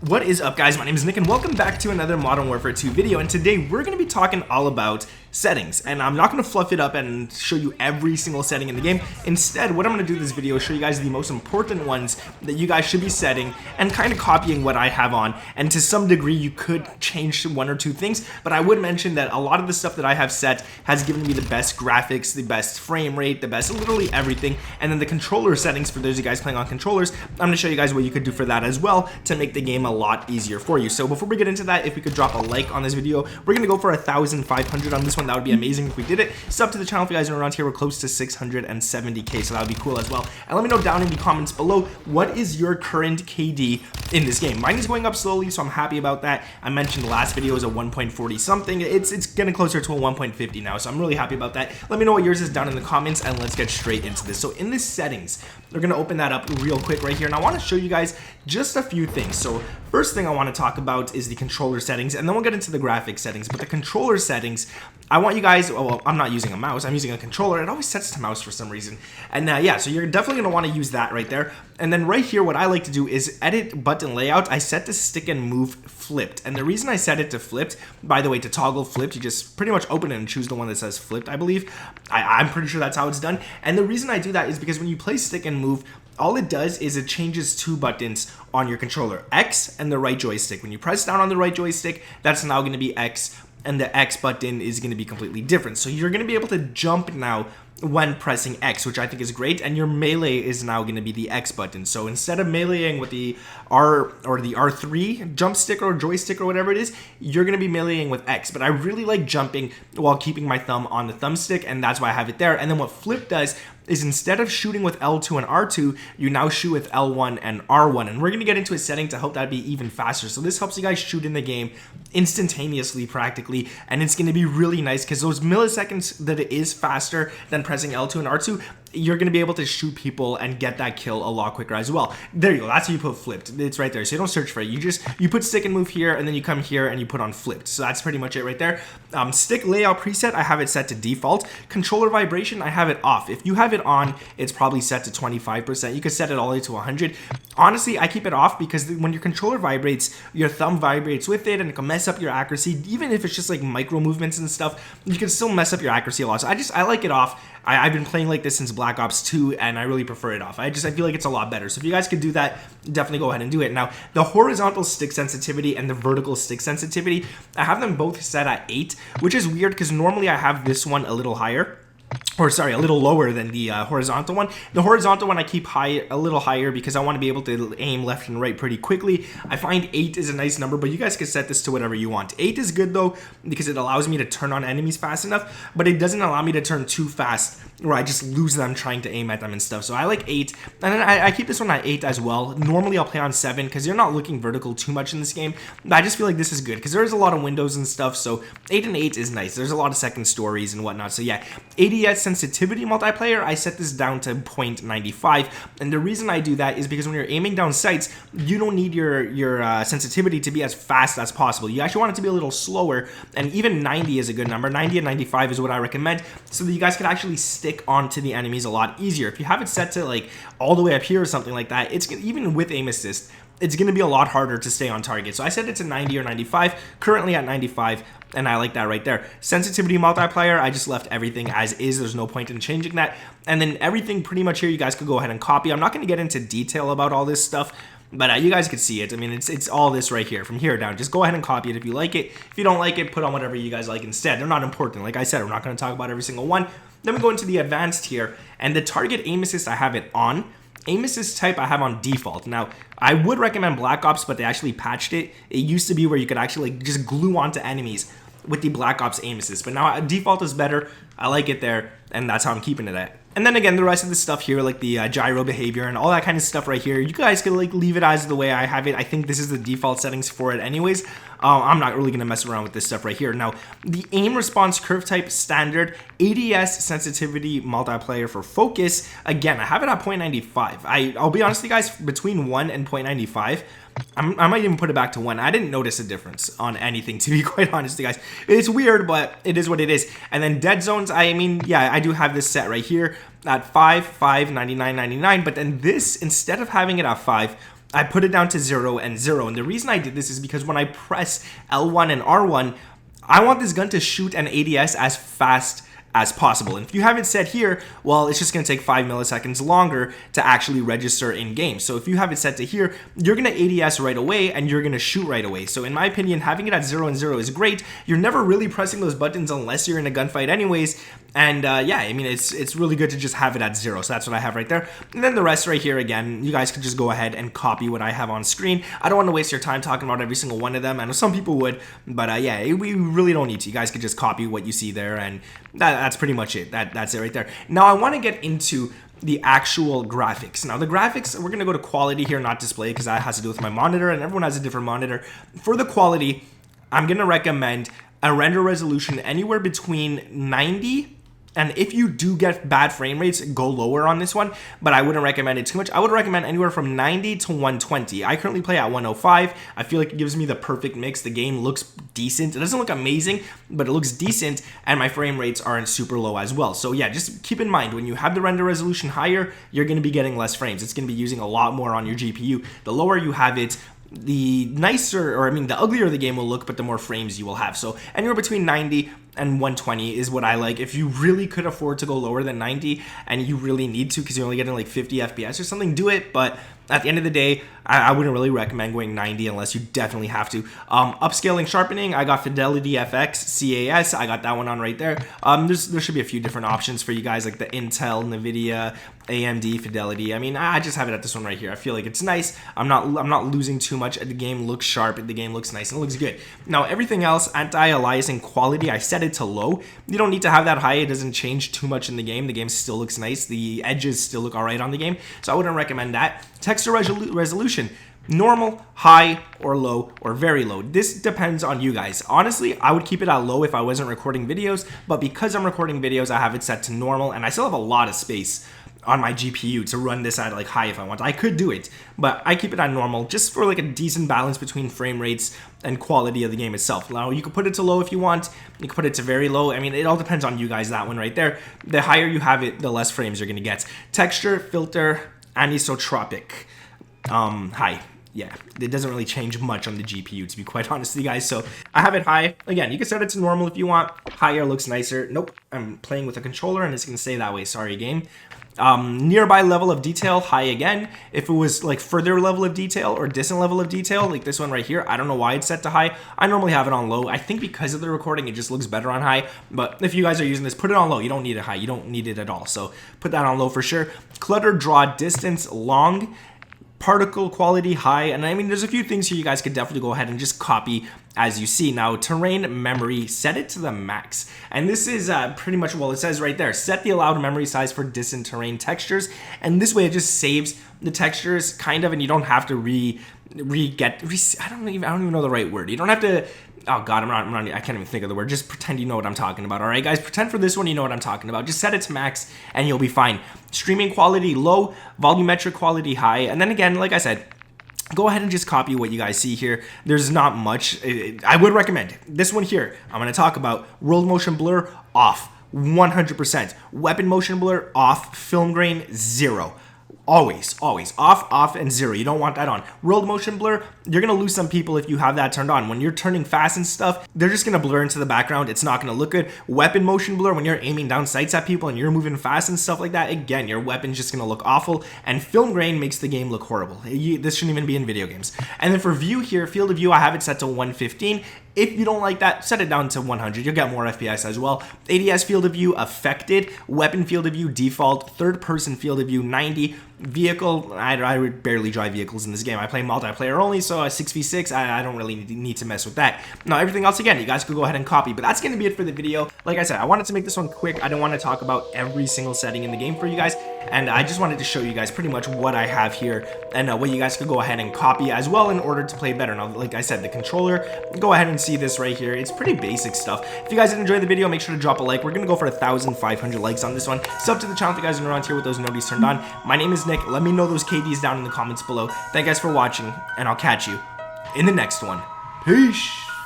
What is up, guys? My name is Nick and welcome back to another Modern Warfare 2 video, and today we're going to be talking all about settings. And I'm not going to fluff it up and show you every single setting in the game. Instead, what I'm going to do in this video is show you guys the most important ones that you guys should be setting and kind of copying what I have on. And to some degree, you could change one or two things, but I would mention that a lot of the stuff that I have set has given me the best graphics, the best frame rate, the best literally everything. And then the controller settings, for those of you guys playing on controllers, I'm going to show you guys what you could do for that as well to make the game a lot easier for you. So before we get into that, if we could drop a like on this video, we're gonna go for 1,500 on this one. That would be amazing if we did it. Sub to the channel if you guys are around here. We're close to 670k, so that would be cool as well. And let me know down in the comments below, what is your current KD in this game? Mine is going up slowly, so I'm happy about that. I mentioned the last video was a 1.40 something. It's getting closer to a 1.50 now, so I'm really happy about that. Let me know what yours is down in the comments, and let's get straight into this. So in the settings, we're gonna open that up real quick right here, and I want to show you guys just a few things. So first thing I want to talk about is the controller settings, and then we'll get into the graphics settings. But the controller settings, I want you guys, well, I'm not using a mouse, I'm using a controller. It always sets to mouse for some reason. And yeah, so you're definitely going to want to use that right there. And then right here, what I like to do is edit button layout. I set the stick and move flipped. And the reason I set it to flipped, by the way, to toggle flipped, you just pretty much open it and choose the one that says flipped, I believe. I'm pretty sure that's how it's done. And the reason I do that is because when you play stick and move, all it does is it changes two buttons on your controller, X and the right joystick. When you press down on the right joystick, that's now going to be X, and the X button is going to be completely different. So you're going to be able to jump now when pressing X, which I think is great, and your melee is now going to be the X button. So instead of meleeing with the R or the R3 jump stick or joystick or whatever it is, you're going to be meleeing with X. But I really like jumping while keeping my thumb on the thumbstick, and that's why I have it there. And then what flip does is instead of shooting with L2 and R2, you now shoot with L1 and R1. And we're going to get into a setting to help that be even faster. So this helps you guys shoot in the game instantaneously practically, and it's going to be really nice because those milliseconds that it is faster than pressing L2 and R2, you're going to be able to shoot people and get that kill a lot quicker as well. There you go. That's how you put flipped. It's right there. So you don't search for it. You put stick and move here, and then you come here and you put on flipped. So that's pretty much it right there. Stick layout preset, I have it set to default. Controller vibration, I have it off. If you have it on, it's probably set to 25%. You could set it all the way to 100. Honestly, I keep it off because when your controller vibrates, your thumb vibrates with it, and it can mess up your accuracy. Even if it's just like micro movements and stuff, you can still mess up your accuracy a lot. So I like it off. I've been playing like this since Black Ops 2, and I really prefer it off. I feel like it's a lot better. So if you guys could do that, definitely go ahead and do it. Now, the horizontal stick sensitivity and the vertical stick sensitivity, I have them both set at 8, which is weird because normally I have this one a little higher. Or sorry, a little lower than the horizontal one. The horizontal one I keep a little higher because I want to be able to aim left and right pretty quickly. I find 8 is a nice number, but you guys can set this to whatever you want. 8 is good though because it allows me to turn on enemies fast enough, but it doesn't allow me to turn too fast where I just lose them trying to aim at them and stuff. So I like 8, and then I keep this one at 8 as well. Normally I'll play on 7 because you're not looking vertical too much in this game, but I just feel like this is good because there's a lot of windows and stuff, so 8 and 8 is nice. There's a lot of second stories and whatnot. So yeah, ADS sensitivity multiplayer, I set this down to 0.95, and the reason I do that is because when you're aiming down sights, you don't need your sensitivity to be as fast as possible. You actually want it to be a little slower, and even 90 is a good number. 90 and 95 is what I recommend, so that you guys can actually stick onto the enemies a lot easier. If you have it set to like all the way up here or something like that, it's even with aim assist, it's going to be a lot harder to stay on target. So I set it to 90 or 95, currently at 95, and I like that right there. Sensitivity multiplier, I just left everything as is. There's no point in changing that. And then everything pretty much here, you guys could go ahead and copy. I'm not going to get into detail about all this stuff, but you guys could see it. I mean, it's all this right here from here down. Just go ahead and copy it if you like it. If you don't like it, put on whatever you guys like instead. They're not important. Like I said, we're not going to talk about every single one. Then we go into the advanced here, and the target aim assist, I have it on. Aim assist type I have on default. Now, I would recommend Black Ops, but they actually patched it. It used to be where you could actually like just glue onto enemies with the Black Ops aim assist, but now default is better. I like it there, and that's how I'm keeping it at. And then again, the rest of the stuff here, like the gyro behavior and all that kind of stuff right here, you guys can like leave it as the way I have it. I think this is the default settings for it anyways. I'm not really going to mess around with this stuff right here. Now, the aim response curve type standard, ADS sensitivity multiplier for focus, again, I have it at 0.95. I'll be honest with you guys, between 1 and 0.95, I might even put it back to 1. I didn't notice a difference on anything, to be quite honest with you guys. It's weird, but it is what it is. And then dead zones, I mean, yeah, I do have this set right here at 5, 5, 99, 99. But then this, instead of having it at 5, I put it down to 0 and 0. And the reason I did this is because when I press L1 and R1, I want this gun to shoot an ADS as fast as possible. And if you have it set here, well, it's just going to take 5 milliseconds longer to actually register in game. So if you have it set to here, you're going to ADS right away and you're going to shoot right away. So in my opinion, having it at 0 and 0 is great. You're never really pressing those buttons unless you're in a gunfight anyways. And yeah, I mean, it's really good to just have it at 0. So that's what I have right there. And then the rest right here, again, you guys could just go ahead and copy what I have on screen. I don't want to waste your time talking about every single one of them. I know some people would, but yeah, we really don't need to. You guys could just copy what you see there, and that's pretty much it. That's it right there. Now I want to get into the actual graphics. Now the graphics, we're going to go to quality here, not display, because that has to do with my monitor, and everyone has a different monitor. For the quality, I'm going to recommend a render resolution anywhere between 90, and if you do get bad frame rates, go lower on this one, but I wouldn't recommend it too much. I would recommend anywhere from 90 to 120. I currently play at 105. I feel like it gives me the perfect mix. The game looks decent. It doesn't look amazing, but it looks decent, and my frame rates aren't super low as well. So yeah, just keep in mind, when you have the render resolution higher, you're going to be getting less frames. It's going to be using a lot more on your GPU. The lower you have it, the nicer, or I mean, the uglier the game will look, but the more frames you will have. So anywhere between 90 and 120 is what I like. If you really could afford to go lower than 90 and you really need to because you're only getting like 50 FPS or something, do it. But at the end of the day, I wouldn't really recommend going 90 unless you definitely have to. Upscaling sharpening, I got Fidelity FX CAS. I got that one on right there. There should be a few different options for you guys, like the Intel, NVIDIA, AMD, Fidelity. I mean, I just have it at this one right here. I feel like it's nice. I'm not losing too much. The game looks sharp. The game looks nice. It looks good. Now everything else, anti-aliasing quality, I set it to low. You don't need to have that high. It doesn't change too much in the game. The game still looks nice. The edges still look all right on the game. So I wouldn't recommend that. Texture resolution, normal, high, or low, or very low. This depends on you guys. Honestly, I would keep it at low if I wasn't recording videos, but because I'm recording videos, I have it set to normal, and I still have a lot of space on my GPU to run this at like high if I want. I could do it, but I keep it at normal just for like a decent balance between frame rates and quality of the game itself. Now you can put it to low if you want, you can put it to very low. I mean, it all depends on you guys, that one right there. The higher you have it, the less frames you're gonna get. Texture, filter, anisotropic, high. Yeah, it doesn't really change much on the GPU, to be quite honest with you guys. So I have it high. Again, you can set it to normal if you want. Higher looks nicer. Nope, I'm playing with a controller and it's gonna stay that way. Sorry, game. Nearby level of detail, high again. If it was like further level of detail or distant level of detail, like this one right here, I don't know why it's set to high. I normally have it on low. I think because of the recording, it just looks better on high. But if you guys are using this, put it on low. You don't need it high. You don't need it at all. So put that on low for sure. Clutter, draw, distance, long. Particle quality, high. And I mean, there's a few things here you guys could definitely go ahead and just copy as you see. Now, terrain memory, set it to the max. And this is pretty much, well, it says right there, set the allowed memory size for distant terrain textures. And this way it just saves the textures kind of, and you don't have to I don't even know the right word. You don't have to, oh God, I can't even think of the word. Just pretend you know what I'm talking about. All right, guys, pretend for this one you know what I'm talking about. Just set it to max and you'll be fine. Streaming quality, low. Volumetric quality, high. And then again, like I said, go ahead and just copy what you guys see here. There's not much. I would recommend this one here. I'm going to talk about world motion blur, off, 100%. Weapon motion blur, off. Film grain, 0. Always off, and 0. You don't want that on. World motion blur, you're gonna lose some people if you have that turned on. When you're turning fast and stuff, they're just gonna blur into the background. It's not gonna look good. Weapon motion blur, when you're aiming down sights at people and you're moving fast and stuff like that, again, your weapon's just gonna look awful. And film grain makes the game look horrible. This shouldn't even be in video games. And then for view here, field of view, I have it set to 115. If you don't like that, set it down to 100. You'll get more FPS as well. ADS field of view, affected. Weapon field of view, default. Third person field of view, 90. Vehicle, I would barely drive vehicles in this game. I play multiplayer only, so a 6v6, I don't really need to mess with that. Now, everything else, again, you guys could go ahead and copy, but that's going to be it for the video. Like I said, I wanted to make this one quick. I don't want to talk about every single setting in the game for you guys, and I just wanted to show you guys pretty much what I have here and what you guys could go ahead and copy as well in order to play better. Now, like I said, the controller, go ahead and see this right here. It's pretty basic stuff. If you guys did enjoy the video, make sure to drop a like. We're going to go for 1,500 likes on this one. Sub to the channel if you guys are around here with those notifications turned on. My name is Nick. Let me know those KDs down in the comments below. Thank you guys for watching, and I'll catch you in the next one. Peace.